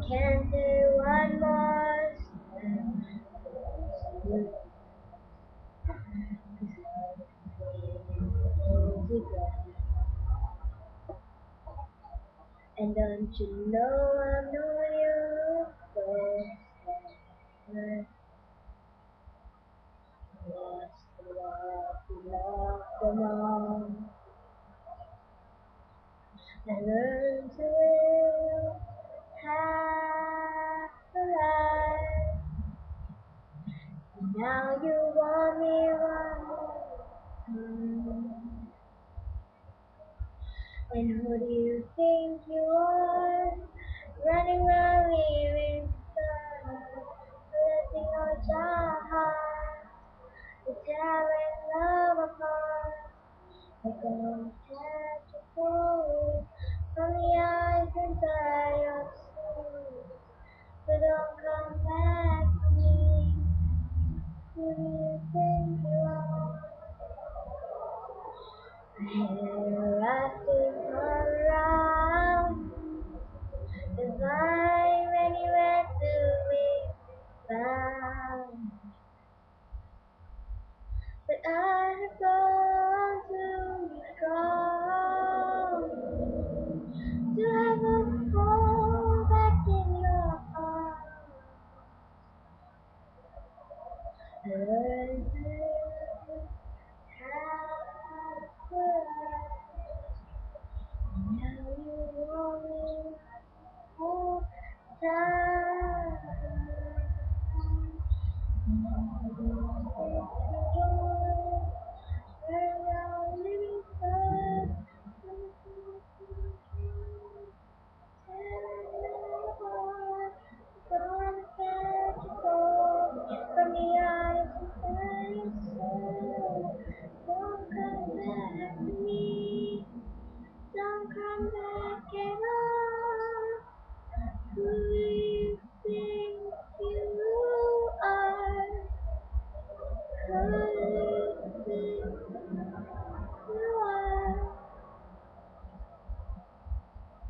Can't say one more and don't you know I'm not your first was the love you love them all. I learned to live half a life. Now you want me one more time. And who do you think you are? Running around leaving stars, letting our hearts be tearing love apart. We're gonna catch a cold from the eyes inside your soul. So don't come back to me. Who do you think you are? Here I still around. Is mine anywhere to be found? But I have gone too strong to ever fall back in your arms. I learned to live half a life. Now you want me full time. From the eyes inside your soul, don't come back to me. Don't come back at all.